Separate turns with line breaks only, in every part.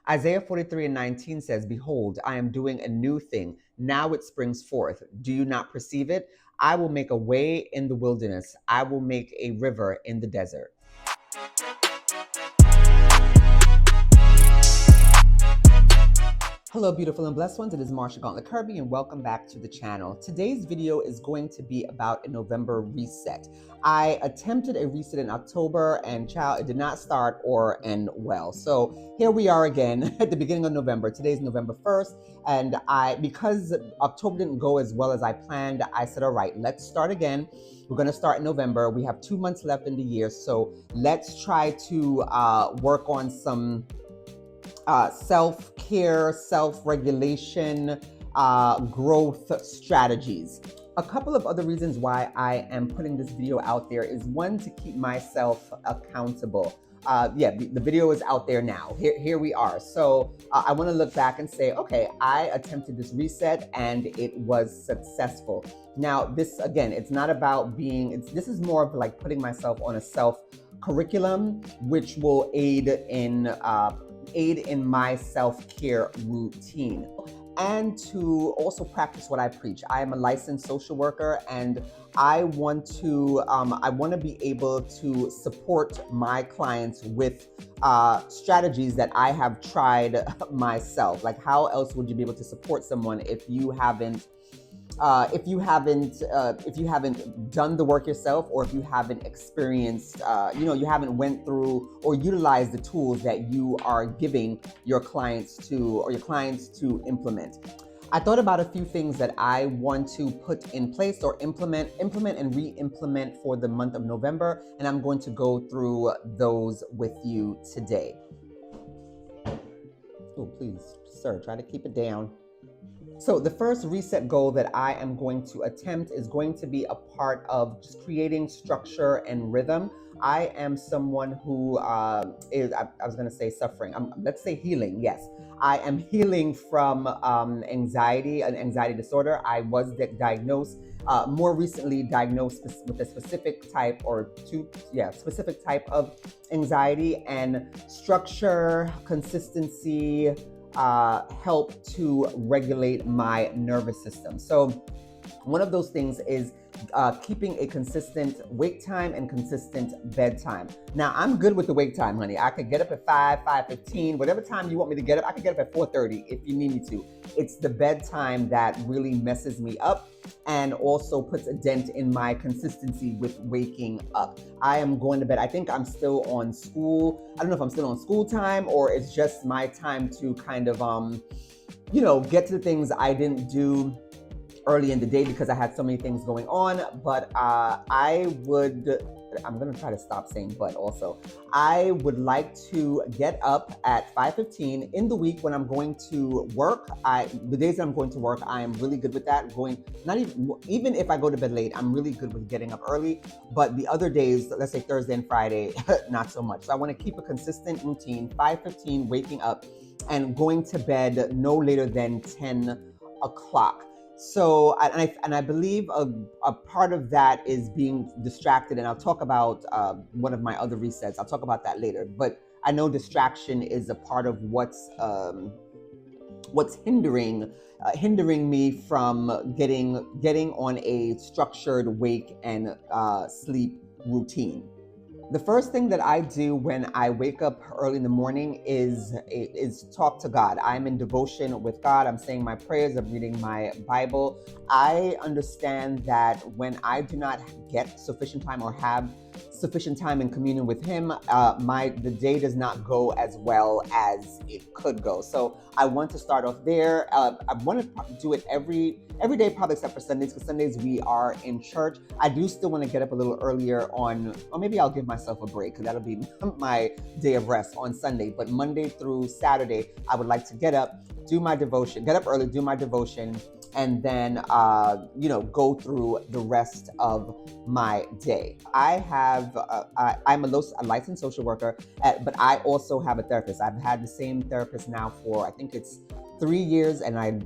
Isaiah 43:19 says, "Behold, I am doing a new thing. Now it springs forth. Do you not perceive it? I will make a way in the wilderness. I will make a river in the desert." Hello, beautiful and blessed ones. It is Marsha Gauntlet Kirby, and welcome back to the channel. Today's video is going to be about a November reset. I attempted a reset in October, and child, it did not start or end well. So here we are again at the beginning of November. Today's November 1st, and because October didn't go as well as I planned, I said, all right, let's start again. We're going to start in November. We have 2 months left in the year, so let's try to work on some self-care, self-regulation, growth strategies. A couple of other reasons why I am putting this video out there is one, to keep myself accountable. The video is out there now. Here we are. So I want to look back and say, okay, I attempted this reset and it was successful. Now, this, again, it's not about this is more of like putting myself on a self curriculum, which will aid in my self-care routine, and to also practice what I preach. I am a licensed social worker, and I want to be able to support my clients with strategies that I have tried myself. Like, how else would you be able to support someone if you haven't done the work yourself, or if you haven't experienced, you haven't went through or utilized the tools that you are giving your clients to implement. I thought about a few things that I want to put in place or implement and re-implement for the month of November, and I'm going to go through those with you today. Oh, please, sir, try to keep it down. So the first reset goal that I am going to attempt is going to be a part of just creating structure and rhythm. I am someone who I was going to say suffering. Let's say healing. Yes, I am healing from anxiety, an anxiety disorder. I was diagnosed, more recently diagnosed with a specific type specific type of anxiety, and structure, consistency, help to regulate my nervous system. So one of those things is keeping a consistent wake time and consistent bedtime. Now, I'm good with the wake time, honey. I could get up at 5:15, whatever time you want me to get up. I could get up at 4:30 if you need me to. It's the bedtime that really messes me up and also puts a dent in my consistency with waking up. I am going to bed. I think I'm still on school. I don't know if I'm still on school time or it's just my time to kind of, get to the things I didn't do early in the day because I had so many things going on. But I'm going to try to stop saying but also. I would like to get up at 5:15 in the week when I'm going to work. The days that I'm going to work, I am really good with that. Even if I go to bed late, I'm really good with getting up early. But the other days, let's say Thursday and Friday, not so much. So I want to keep a consistent routine, 5:15 waking up and going to bed no later than 10 o'clock. So, and I believe a part of that is being distracted, and I'll talk about one of my other resets. I'll talk about that later. But I know distraction is a part of what's hindering me from getting on a structured wake and sleep routine. The first thing that I do when I wake up early in the morning is talk to God. I'm in devotion with God. I'm saying my prayers. I'm reading my Bible. I understand that when I do not get sufficient time or have sufficient time in communion with Him, the day does not go as well as it could go. So I want to start off there. I want to do it every day, probably except for Sundays, because Sundays we are in church. I do still want to get up a little earlier or maybe I'll give myself a break because that'll be my day of rest on Sunday. But Monday through Saturday, I would like to get up, do my devotion, get up early, do my devotion, and then, go through the rest of my day. I'm a licensed social worker, but I also have a therapist. I've had the same therapist now for, I think it's 3 years, and I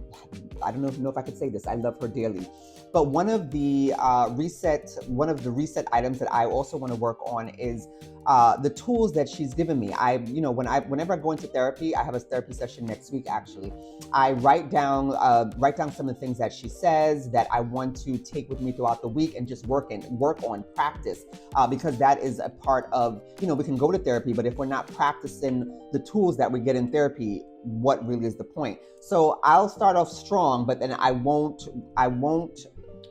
don't know if I could say this. I love her dearly. But one of the reset items that I also want to work on is the tools that she's given me. Whenever I go into therapy, I have a therapy session next week. Actually, I write down some of the things that she says that I want to take with me throughout the week and just work on practice, because that is a part of, we can go to therapy, but if we're not practicing the tools that we get in therapy, what really is the point? So I'll start off strong, but then I won't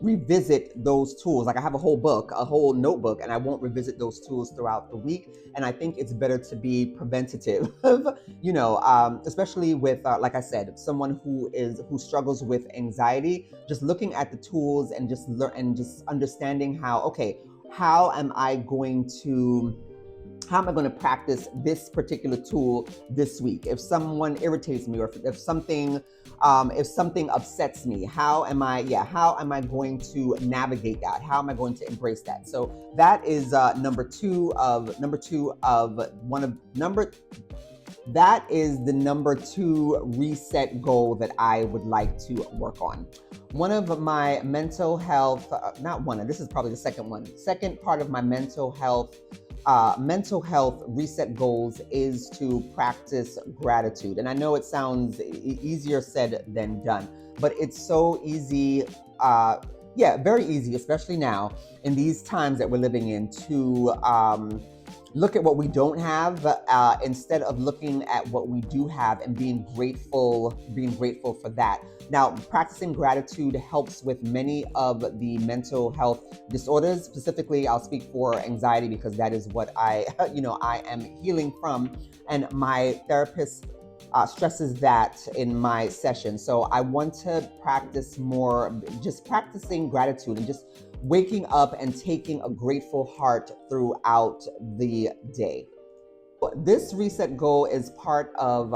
revisit those tools. Like I have a whole notebook, and I won't revisit those tools throughout the week. And I think it's better to be preventative, especially with, like I said, someone who struggles with anxiety. Just looking at the tools and just understanding how am I going to practice this particular tool this week? If someone irritates me, or if something upsets me, how am I going to navigate that? How am I going to embrace that? So that is that is the number 2 reset goal that I would like to work on. One of my mental health, this is probably the second one. Second part of my mental health reset goals is to practice gratitude. And I know it sounds easier said than done, but it's so easy, very easy, especially now in these times that we're living in, to look at what we don't have instead of looking at what we do have and being grateful for that. Now, practicing gratitude helps with many of the mental health disorders. Specifically, I'll speak for anxiety because that is what I am healing from, and my therapist stresses that in my session. So I want to practice more, just practicing gratitude and just waking up and taking a grateful heart throughout the day. This reset goal is part of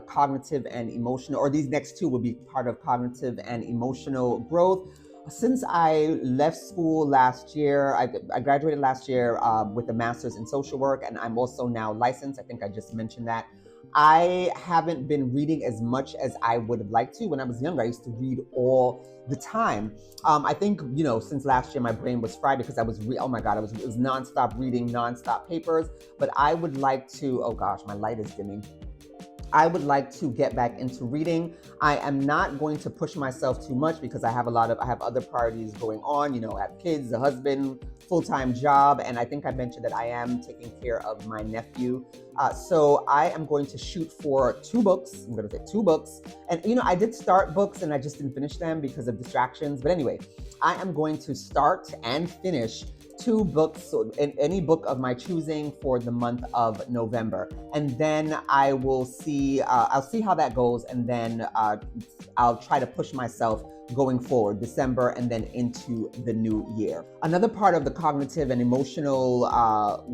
cognitive and emotional, or these next 2 will be part of cognitive and emotional growth. Since I left school last year, I graduated last year with a master's in social work, and I'm also now licensed. I think I just mentioned that. I haven't been reading as much as I would have liked to. When I was younger, I used to read all the time. I think, since last year, my brain was fried because I was, it was nonstop reading, nonstop papers. But I would like to, oh gosh, my light is dimming. I would like to get back into reading. I am not going to push myself too much because I have other priorities going on. I have kids, a husband, full-time job, and I think I mentioned that I am taking care of my nephew. So I am going to shoot for 2 books. I'm going to say 2 books. And, I did start books and I just didn't finish them because of distractions. But anyway, I am going to start and finish 2 books, in any book of my choosing, for the month of November. And then I will see, I'll see how that goes. And then I'll try to push myself going forward, December and then into the new year. Another part of the cognitive and emotional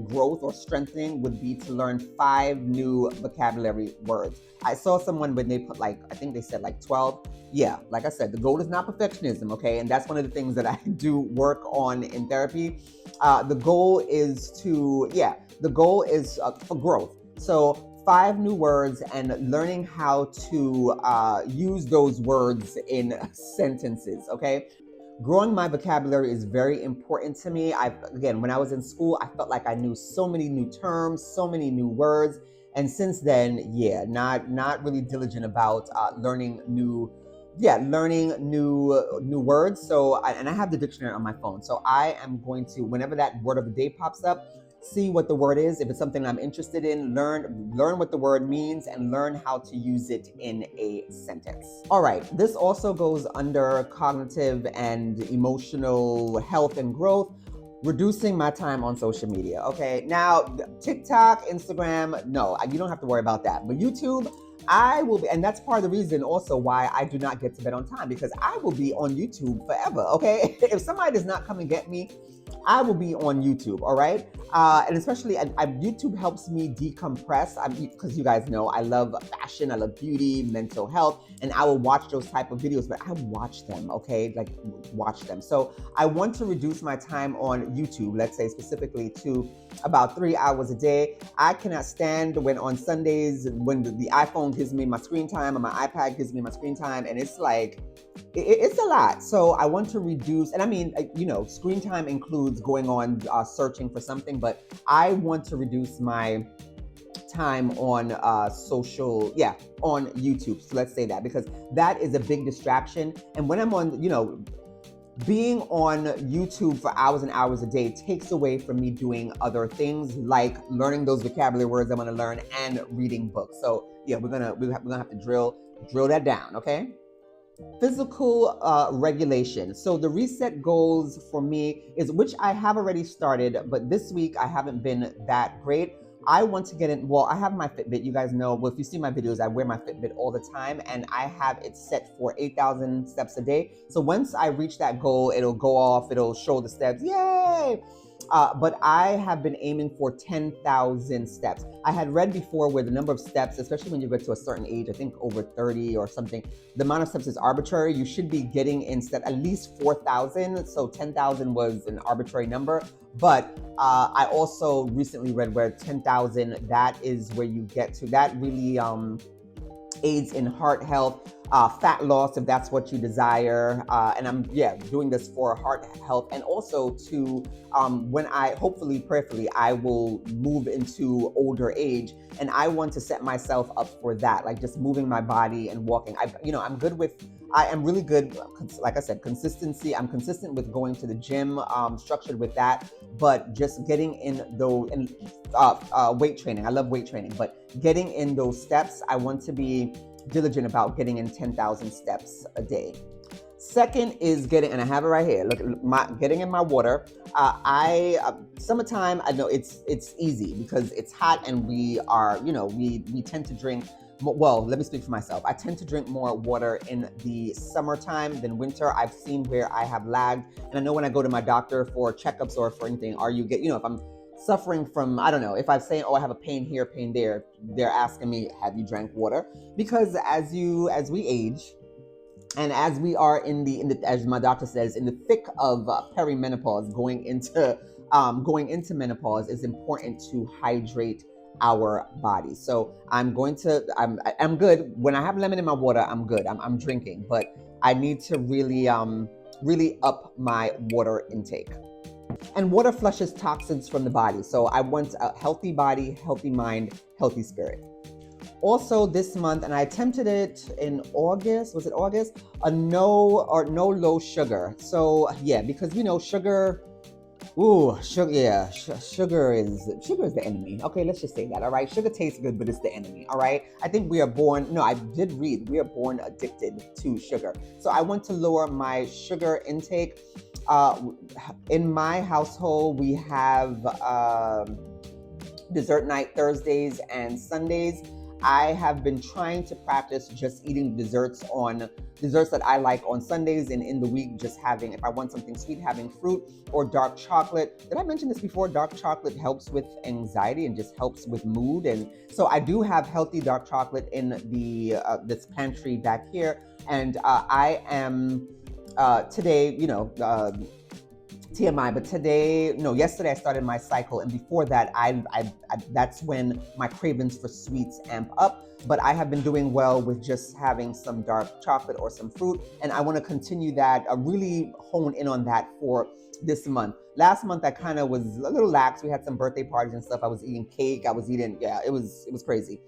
growth or strengthening would be to learn 5 new vocabulary words. I saw someone when they put I think they said 12. Yeah, like I said, the goal is not perfectionism, okay? And that's one of the things that I do work on in therapy. The goal is for growth. So 5 new words and learning how to use those words in sentences, okay? Growing my vocabulary is very important to me. When I was in school, I felt like I knew so many new terms, so many new words. And since then, not really diligent about learning new words. So, and I have the dictionary on my phone. So I am going to, whenever that word of the day pops up, see what the word is. If it's something I'm interested in, learn what the word means and learn how to use it in a sentence. All right, this also goes under cognitive and emotional health and growth. Reducing my time on social media. Okay, now TikTok, Instagram, no, you don't have to worry about that. But YouTube, I will be, and that's part of the reason also why I do not get to bed on time, because I will be on YouTube forever, okay? If somebody does not come and get me, I will be on YouTube, all right? And especially, YouTube helps me decompress, because you guys know I love fashion, I love beauty, mental health, and I will watch those type of videos, but I watch them, okay? Watch them. So I want to reduce my time on YouTube, let's say specifically to about 3 hours a day. I cannot stand when on Sundays, when the iPhone gives me my screen time, and my iPad gives me my screen time, and it's like, it's a lot. So I want to reduce, and I mean, screen time includes going on searching for something, but I want to reduce my time on on YouTube. So let's say that, because that is a big distraction. And when I'm on, being on YouTube for hours and hours a day takes away from me doing other things like learning those vocabulary words I want to learn and reading books. So yeah, we're gonna have to drill that down, okay? Physical regulation. So the reset goals for me is, which I have already started, but this week I haven't been that great. I want to get in, well, I have my Fitbit. You guys know, well, if you see my videos, I wear my Fitbit all the time, and I have it set for 8,000 steps a day. So once I reach that goal, it'll go off, it'll show the steps, yay! But I have been aiming for 10,000 steps. I had read before where the number of steps, especially when you get to a certain age, I think over 30 or something, the amount of steps is arbitrary. You should be getting in step at least 4,000. So 10,000 was an arbitrary number. But I also recently read where 10,000, that is where you get to. That really aids in heart health, fat loss, if that's what you desire. And I'm doing this for heart health, and also to when I hopefully, prayerfully, I will move into older age, and I want to set myself up for that, like just moving my body and walking. I am really good, like I said, consistency. I'm consistent with going to the gym, structured with that, but just getting in those, and weight training. I love weight training, but getting in those steps, I want to be diligent about getting in 10,000 steps a day. Second is getting, and I have it right here, look, getting in my water. Summertime, I know it's easy because it's hot, and we are, we tend to drink. Well, let me speak for myself. I tend to drink more water in the summertime than winter. I've seen where I have lagged. And I know when I go to my doctor for checkups or for anything, if I'm suffering from, I don't know, if I'm saying, oh, I have a pain here, pain there, they're asking me, have you drank water? Because as we age, and as we are in the as my doctor says, in the thick of perimenopause, going into menopause, it's important to hydrate our body. So I'm good. When I have lemon in my water, I'm good. I'm drinking, but I need to really up my water intake. And water flushes toxins from the body. So I want a healthy body, healthy mind, healthy spirit. Also this month, and I attempted it in August, was it August? A no low sugar. So yeah, because sugar, sugar is the enemy. Okay, let's just say that, all right? Sugar tastes good, but it's the enemy, all right? I think I did read, we are born addicted to sugar. So I want to lower my sugar intake. In my household, we have dessert night Thursdays and Sundays. I have been trying to practice just eating desserts that I like on Sundays, and in the week just having, if I want something sweet, having fruit or dark chocolate. Did I mention this before? Dark chocolate helps with anxiety and just helps with mood. And so I do have healthy dark chocolate in the this pantry back here. And I am today, TMI, but yesterday I started my cycle, and before that, I that's when my cravings for sweets amp up. But I have been doing well with just having some dark chocolate or some fruit, and I want to continue that, really hone in on that for this month. Last month I kind of was a little lax. We had some birthday parties and stuff. I was eating cake. I was eating, it was crazy.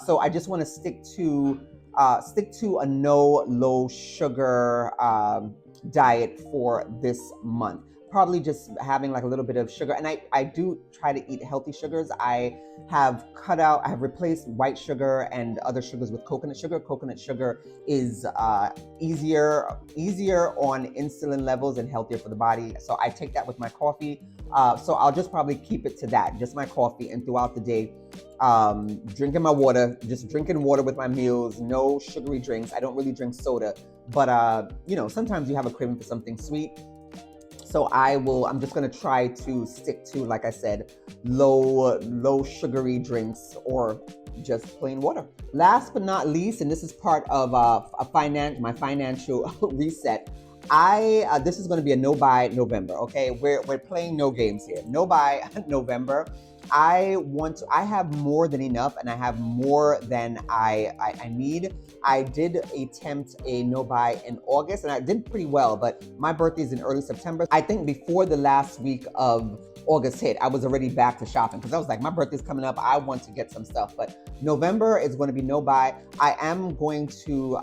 So I just want to stick to a no low sugar diet for this month. Probably just having like a little bit of sugar. And I do try to eat healthy sugars. I have replaced white sugar and other sugars with coconut sugar. Coconut sugar is easier on insulin levels and healthier for the body. So I take that with my coffee. So I'll just probably keep it to that, just my coffee, and throughout the day, drinking my water, just drinking water with my meals, no sugary drinks. I don't really drink soda, but sometimes you have a craving for something sweet. So I'm just going to try to stick to, like I said, low sugary drinks or just plain water. Last but not least, and this is part of my financial reset, this is going to be a no buy November. Okay, we're playing no games here. No buy November. I have more than enough, and I have more than I need. I did attempt a no buy in August, and I did pretty well, but my birthday is in early September. I think before the last week of August hit, I was already back to shopping because I was like, my birthday's coming up. I want to get some stuff. But November is going to be no buy. I am going to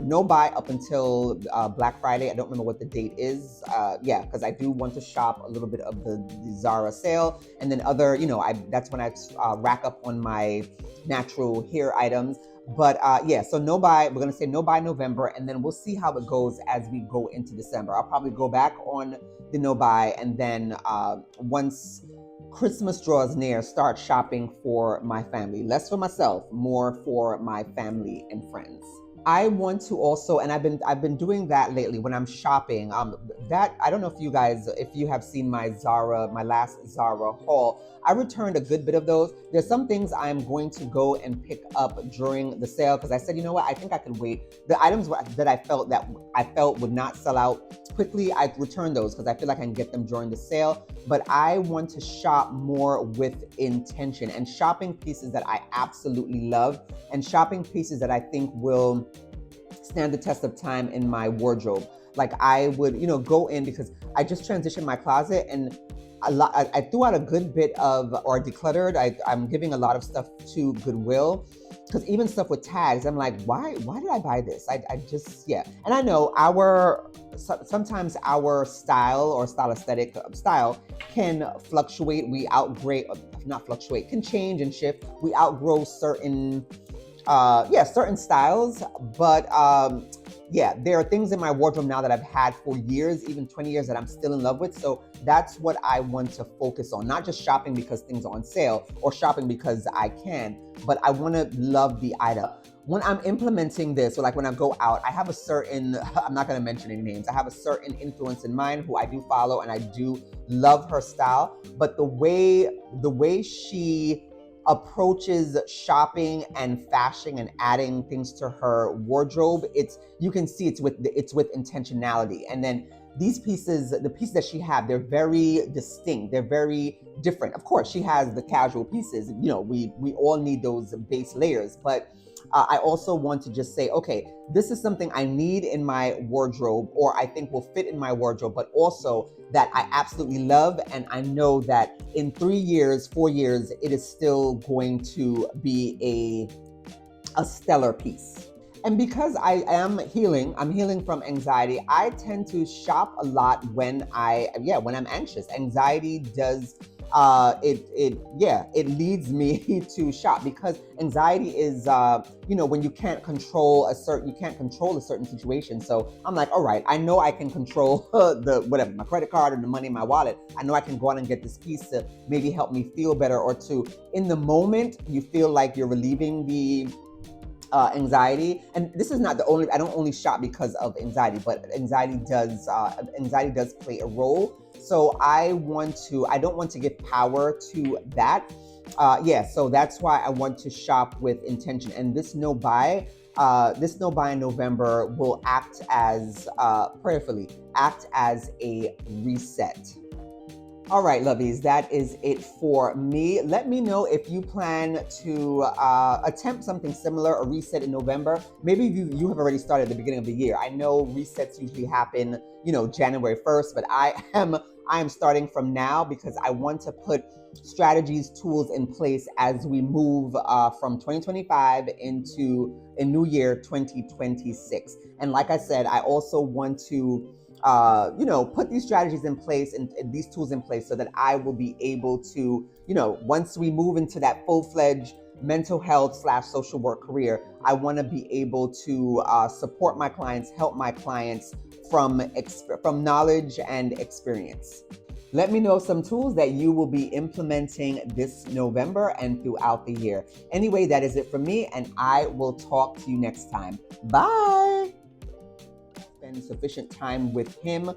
no buy up until Black Friday. I don't remember what the date is. Yeah, because I do want to shop a little bit of the Zara sale, and then other, that's when I rack up on my natural hair items. But yeah, so no buy, we're gonna say no buy November, and then we'll see how it goes as we go into December. I'll probably go back on the no buy, and then once Christmas draws near, start shopping for my family. Less for myself, more for my family and friends. I want to also, and I've been doing that lately when I'm shopping. That I don't know if you have seen my last Zara haul. I returned a good bit of those. There's some things I'm going to go and pick up during the sale because I said, you know what, I think I can wait. The items that I felt would not sell out quickly, I returned those because I feel like I can get them during the sale. But I want to shop more with intention and shopping pieces that I absolutely love and shopping pieces that I think will stand the test of time in my wardrobe. Like I would, go in because I just transitioned my closet and I threw out a good bit of, or decluttered. I'm giving a lot of stuff to Goodwill because even stuff with tags, I'm like, why did I buy this? I just, yeah. And I know sometimes our style or style can fluctuate. Can change and shift. We outgrow certain styles, but yeah, there are things in my wardrobe now that I've had for years, even 20 years, that I'm still in love with. So that's what I want to focus on, not just shopping because things are on sale or shopping because I can, but I want to love the item. When I'm implementing this, or like when I go out, I have a certain, I'm not going to mention any names, I have a certain influence in mind who I do follow and I do love her style, but the way she approaches shopping and fashion and adding things to her wardrobe, you can see it's with intentionality. And then these pieces, the pieces that she have, they're very distinct, they're very different. Of course, she has the casual pieces, we all need those base layers, but I also want to just say, okay, this is something I need in my wardrobe, or I think will fit in my wardrobe, but also that I absolutely love. And I know that in 3 years, 4 years, it is still going to be a stellar piece. And because I'm healing from anxiety, I tend to shop a lot when I'm anxious. Anxiety does, it leads me to shop because anxiety is, when you can't control a certain situation. So I'm like, all right, I know I can control my credit card or the money in my wallet. I know I can go out and get this piece to maybe help me feel better, or to, in the moment, you feel like you're relieving the anxiety. And this is not I don't only shop because of anxiety, but anxiety does play a role. So I don't want to give power to that. So that's why I want to shop with intention. And this no buy in November will prayerfully act as a reset. All right, lovies, that is it for me. Let me know if you plan to attempt something similar, a reset in November. Maybe you have already started at the beginning of the year. I know resets usually happen, January 1st, but I am starting from now because I want to put strategies, tools in place as we move from 2025 into a new year, 2026. And like I said, I also want to put these strategies in place and these tools in place so that I will be able to, once we move into that full-fledged mental health / social work career, I want to be able to support my clients, help my clients from knowledge and experience. Let me know some tools that you will be implementing this November and throughout the year. Anyway, that is it for me, and I will talk to you next time. Bye. Spend sufficient time with him.